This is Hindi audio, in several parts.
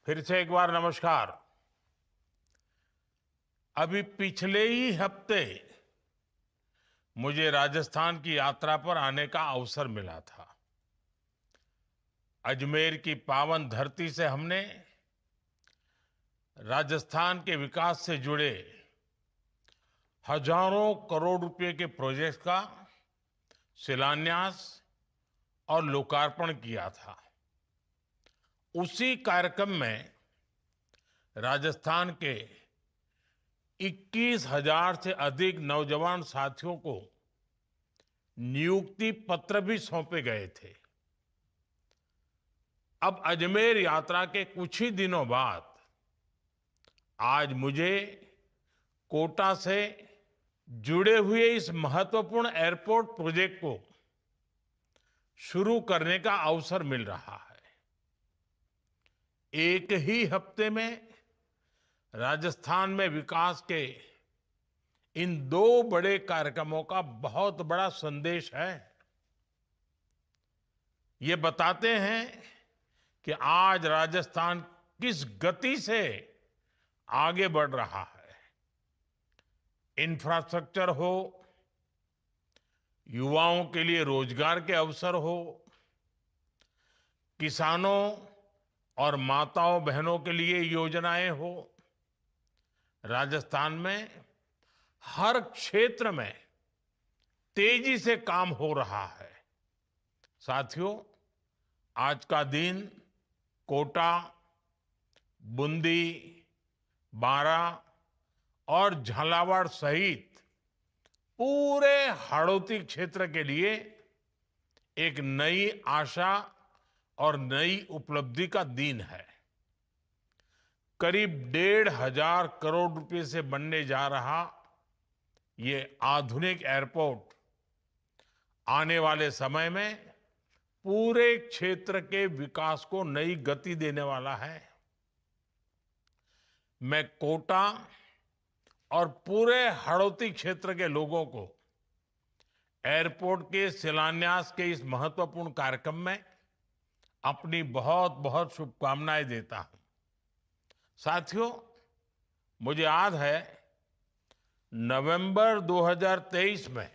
फिर से एक बार नमस्कार। अभी पिछले ही हफ्ते मुझे राजस्थान की यात्रा पर आने का अवसर मिला था। अजमेर की पावन धरती से हमने राजस्थान के विकास से जुड़े हजारों करोड़ रुपए के प्रोजेक्ट का शिलान्यास और लोकार्पण किया था। उसी कार्यक्रम में राजस्थान के 21,000 से अधिक नौजवान साथियों को नियुक्ति पत्र भी सौंपे गए थे। अब अजमेर यात्रा के कुछ ही दिनों बाद आज मुझे कोटा से जुड़े हुए इस महत्वपूर्ण एयरपोर्ट प्रोजेक्ट को शुरू करने का अवसर मिल रहा है। एक ही हफ्ते में राजस्थान में विकास के इन दो बड़े कार्यक्रमों का बहुत बड़ा संदेश है। ये बताते हैं कि आज राजस्थान किस गति से आगे बढ़ रहा है। इंफ्रास्ट्रक्चर हो, युवाओं के लिए रोजगार के अवसर हो, किसानों और माताओं बहनों के लिए योजनाएं हो, राजस्थान में हर क्षेत्र में तेजी से काम हो रहा है। साथियों, आज का दिन कोटा, बूंदी, बारा और झालावाड़ सहित पूरे हाड़ौती क्षेत्र के लिए एक नई आशा और नई उपलब्धि का दिन है। करीब 1,500 करोड़ रुपए से बनने जा रहा ये आधुनिक एयरपोर्ट आने वाले समय में पूरे क्षेत्र के विकास को नई गति देने वाला है। मैं कोटा और पूरे हाड़ौती क्षेत्र के लोगों को एयरपोर्ट के शिलान्यास के इस महत्वपूर्ण कार्यक्रम में अपनी बहुत बहुत शुभकामनाएं देता हूं। साथियों, मुझे याद है नवंबर 2023 में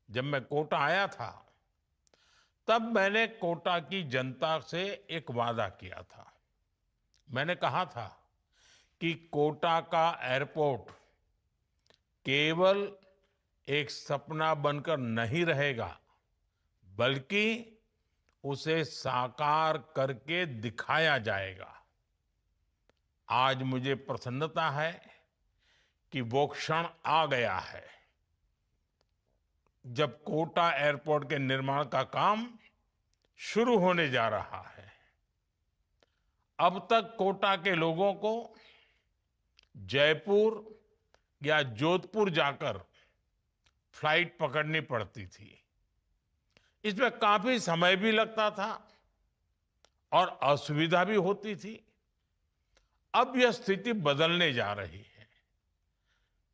जब मैं कोटा आया था, तब मैंने कोटा की जनता से एक वादा किया था। मैंने कहा था कि कोटा का एयरपोर्ट केवल एक सपना बनकर नहीं रहेगा, बल्कि उसे साकार करके दिखाया जाएगा। आज मुझे प्रसन्नता है कि वो क्षण आ गया है जब कोटा एयरपोर्ट के निर्माण का काम शुरू होने जा रहा है। अब तक कोटा के लोगों को जयपुर या जोधपुर जाकर फ्लाइट पकड़नी पड़ती थी। इसमें काफी समय भी लगता था और असुविधा भी होती थी। अब यह स्थिति बदलने जा रही है।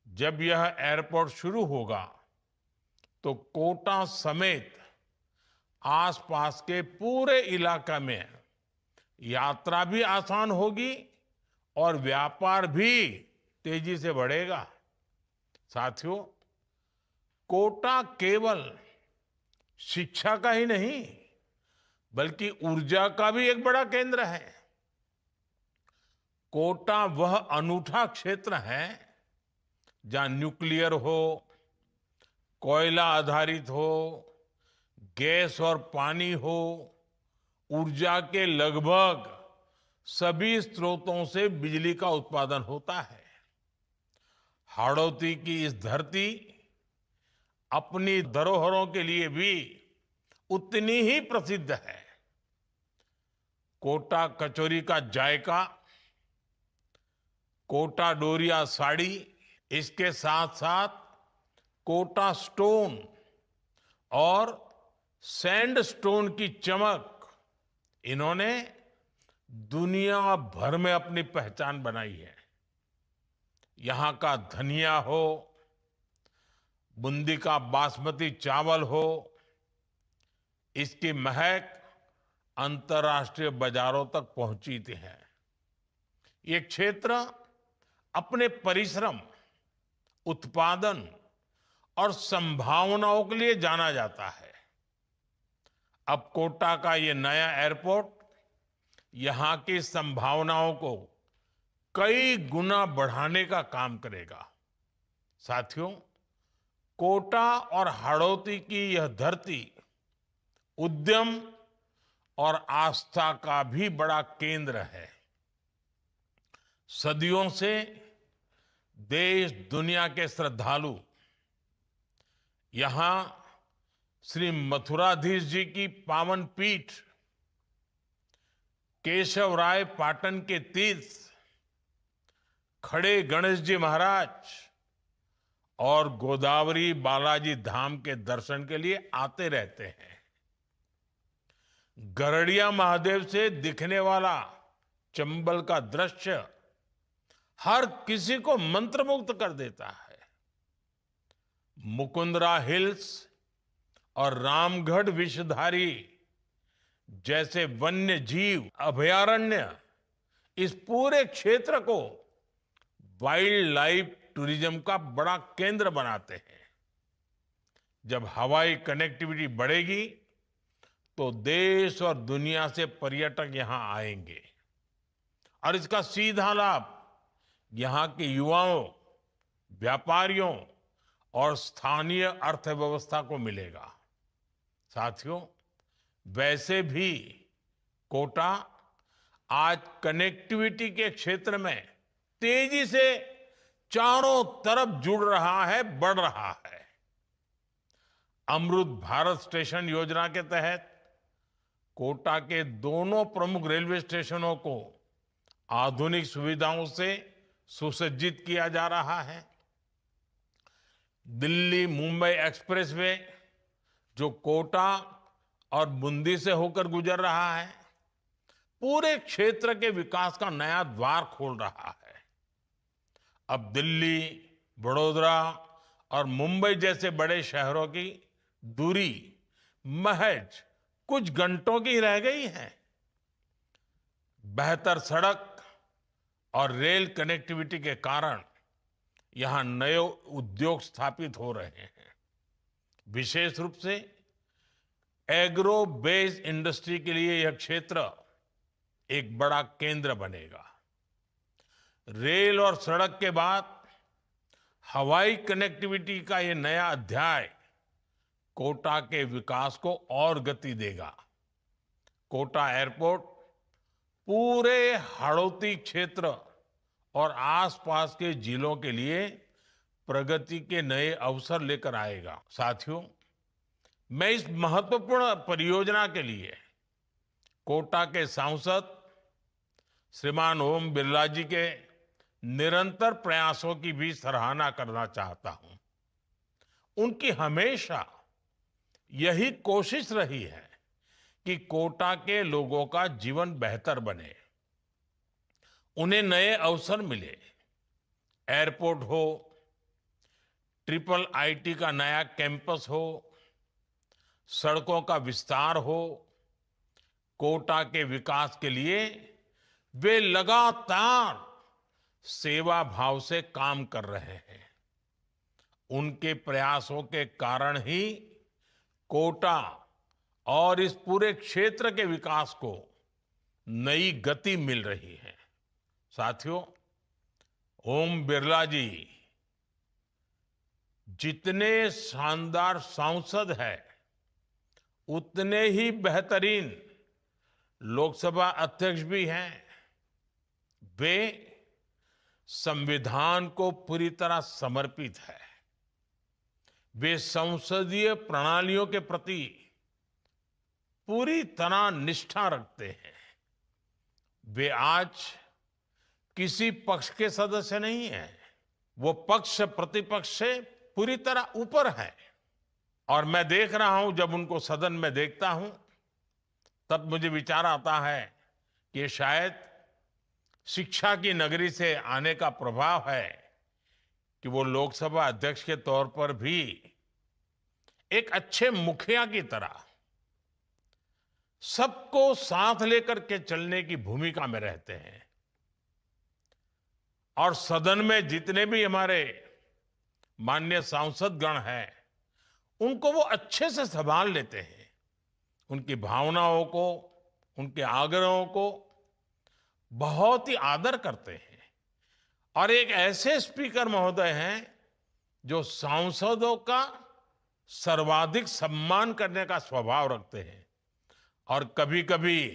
जब यह एयरपोर्ट शुरू होगा तो कोटा समेत आसपास के पूरे इलाका में यात्रा भी आसान होगी और व्यापार भी तेजी से बढ़ेगा। साथियों, कोटा केवल शिक्षा का ही नहीं, बल्कि ऊर्जा का भी एक बड़ा केंद्र है। कोटा वह अनूठा क्षेत्र है जहां न्यूक्लियर हो, कोयला आधारित हो, गैस और पानी हो, ऊर्जा के लगभग सभी स्रोतों से बिजली का उत्पादन होता है। हाड़ौती की इस धरती अपनी धरोहरों के लिए भी उतनी ही प्रसिद्ध है। कोटा कचौरी का जायका, कोटा डोरिया साड़ी, इसके साथ साथ कोटा स्टोन और सैंड स्टोन की चमक, इन्होंने दुनिया भर में अपनी पहचान बनाई है। यहां का धनिया हो, बूंदी का बासमती चावल हो, इसकी महक अंतर्राष्ट्रीय बाजारों तक पहुंची है। ये क्षेत्र अपने परिश्रम, उत्पादन और संभावनाओं के लिए जाना जाता है। अब कोटा का ये नया एयरपोर्ट यहां की संभावनाओं को कई गुना बढ़ाने का काम करेगा। साथियों, कोटा और हाड़ौती की यह धरती उद्यम और आस्था का भी बड़ा केंद्र है। सदियों से देश दुनिया के श्रद्धालु यहां श्री मथुराधीश जी की पावन पीठ, केशवराय पाटन के तीर्थ, खड़े गणेश जी महाराज और गोदावरी बालाजी धाम के दर्शन के लिए आते रहते हैं। गरड़िया महादेव से दिखने वाला चंबल का दृश्य हर किसी को मंत्रमुग्ध कर देता है। मुकुंदरा हिल्स और रामगढ़ विषधारी जैसे वन्य जीव अभयारण्य इस पूरे क्षेत्र को वाइल्ड लाइफ टूरिज्म का बड़ा केंद्र बनाते हैं। जब हवाई कनेक्टिविटी बढ़ेगी तो देश और दुनिया से पर्यटक यहां आएंगे और इसका सीधा लाभ यहां के युवाओं, व्यापारियों और स्थानीय अर्थव्यवस्था को मिलेगा। साथियों, वैसे भी कोटा आज कनेक्टिविटी के क्षेत्र में तेजी से चारों तरफ जुड़ रहा है, बढ़ रहा है। अमृत भारत स्टेशन योजना के तहत कोटा के दोनों प्रमुख रेलवे स्टेशनों को आधुनिक सुविधाओं से सुसज्जित किया जा रहा है। दिल्ली मुंबई एक्सप्रेसवे जो कोटा और बूंदी से होकर गुजर रहा है, पूरे क्षेत्र के विकास का नया द्वार खोल रहा है। अब दिल्ली, बड़ौदा और मुंबई जैसे बड़े शहरों की दूरी महज कुछ घंटों की रह गई है। बेहतर सड़क और रेल कनेक्टिविटी के कारण यहां नए उद्योग स्थापित हो रहे हैं। विशेष रूप से एग्रो बेस्ड इंडस्ट्री के लिए यह क्षेत्र एक बड़ा केंद्र बनेगा। रेल और सड़क के बाद हवाई कनेक्टिविटी का यह नया अध्याय कोटा के विकास को और गति देगा। कोटा एयरपोर्ट पूरे हाड़ौती क्षेत्र और आसपास के जिलों के लिए प्रगति के नए अवसर लेकर आएगा। साथियों, मैं इस महत्वपूर्ण परियोजना के लिए कोटा के सांसद श्रीमान ओम बिरला जी के निरंतर प्रयासों की भी सराहना करना चाहता हूं। उनकी हमेशा यही कोशिश रही है कि कोटा के लोगों का जीवन बेहतर बने, उन्हें नए अवसर मिले। एयरपोर्ट हो, ट्रिपल आईटी का नया कैंपस हो, सड़कों का विस्तार हो, कोटा के विकास के लिए वे लगातार सेवा भाव से काम कर रहे हैं। उनके प्रयासों के कारण ही कोटा और इस पूरे क्षेत्र के विकास को नई गति मिल रही है। साथियों, ओम बिरला जी जितने शानदार सांसद हैं, उतने ही बेहतरीन लोकसभा अध्यक्ष भी हैं। वे संविधान को पूरी तरह समर्पित है। वे संसदीय प्रणालियों के प्रति पूरी तरह निष्ठा रखते हैं। वे आज किसी पक्ष के सदस्य नहीं हैं। वो पक्ष प्रतिपक्ष से पूरी तरह ऊपर है। और मैं देख रहा हूं, जब उनको सदन में देखता हूं, तब मुझे विचार आता है कि ये शायद शिक्षा की नगरी से आने का प्रभाव है कि वो लोकसभा अध्यक्ष के तौर पर भी एक अच्छे मुखिया की तरह सबको साथ लेकर के चलने की भूमिका में रहते हैं। और सदन में जितने भी हमारे माननीय सांसदगण हैं, उनको वो अच्छे से संभाल लेते हैं। उनकी भावनाओं को, उनके आग्रहों को बहुत ही आदर करते हैं। और एक ऐसे स्पीकर महोदय हैं जो सांसदों का सर्वाधिक सम्मान करने का स्वभाव रखते हैं। और कभी-कभी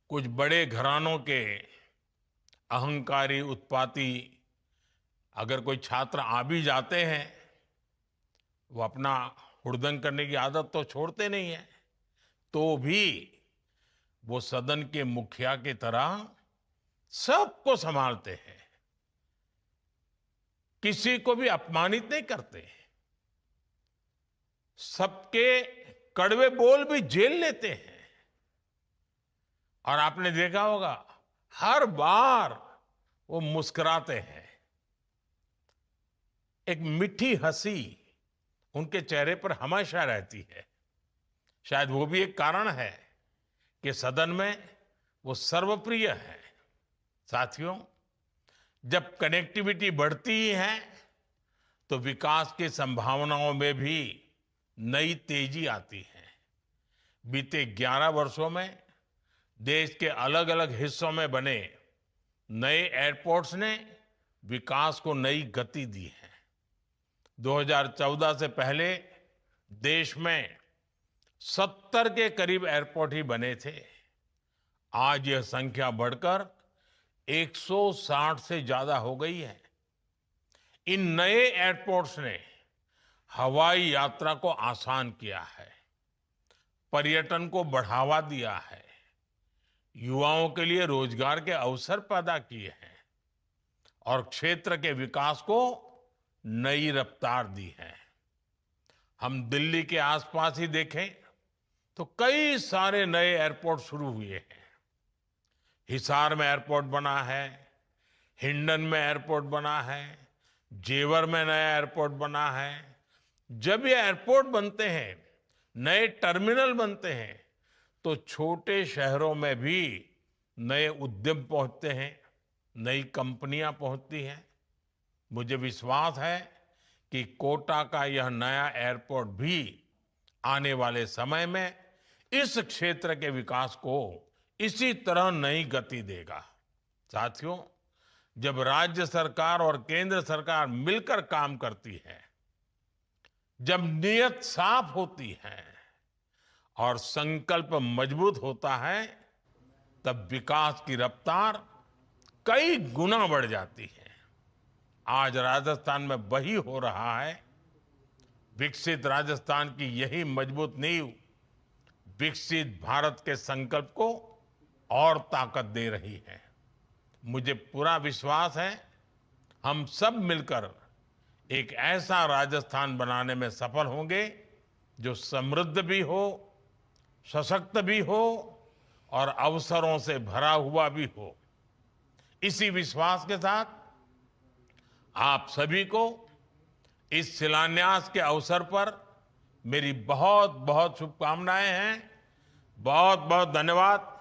कुछ बड़े घरानों के अहंकारी, उत्पाती अगर कोई छात्र आ भी जाते हैं, वो अपना हुड़दंग करने की आदत तो छोड़ते नहीं है, तो भी वो सदन के मुखिया की तरह सबको संभालते हैं, किसी को भी अपमानित नहीं करते, सबके कड़वे बोल भी झेल लेते हैं। और आपने देखा होगा, हर बार वो मुस्कुराते हैं। एक मीठी हंसी उनके चेहरे पर हमेशा रहती है। शायद वो भी एक कारण है कि सदन में वो सर्वप्रिय है। साथियों, जब कनेक्टिविटी बढ़ती ही है, तो विकास की संभावनाओं में भी नई तेजी आती है। बीते 11 वर्षों में देश के अलग अलग हिस्सों में बने नए एयरपोर्ट्स ने विकास को नई गति दी है। 2014 से पहले देश में 70 के करीब एयरपोर्ट ही बने थे। आज यह संख्या बढ़कर 160 से ज्यादा हो गई है। इन नए एयरपोर्ट्स ने हवाई यात्रा को आसान किया है, पर्यटन को बढ़ावा दिया है, युवाओं के लिए रोजगार के अवसर पैदा किए हैं और क्षेत्र के विकास को नई रफ्तार दी है। हम दिल्ली के आसपास ही देखें तो कई सारे नए एयरपोर्ट शुरू हुए हैं। हिसार में एयरपोर्ट बना है, हिंडन में एयरपोर्ट बना है, जेवर में नया एयरपोर्ट बना है। जब ये एयरपोर्ट बनते हैं, नए टर्मिनल बनते हैं, तो छोटे शहरों में भी नए उद्यम पहुंचते हैं, नई कंपनियां पहुंचती हैं। मुझे विश्वास है कि कोटा का यह नया एयरपोर्ट भी आने वाले समय में इस क्षेत्र के विकास को इसी तरह नई गति देगा। साथियों, जब राज्य सरकार और केंद्र सरकार मिलकर काम करती है, जब नीयत साफ होती है और संकल्प मजबूत होता है, तब विकास की रफ्तार कई गुना बढ़ जाती है। आज राजस्थान में वही हो रहा है। विकसित राजस्थान की यही मजबूत नींव विकसित भारत के संकल्प को और ताकत दे रही है। मुझे पूरा विश्वास है, हम सब मिलकर एक ऐसा राजस्थान बनाने में सफल होंगे जो समृद्ध भी हो, सशक्त भी हो और अवसरों से भरा हुआ भी हो। इसी विश्वास के साथ आप सभी को इस शिलान्यास के अवसर पर मेरी बहुत बहुत शुभकामनाएं हैं। बहुत बहुत धन्यवाद।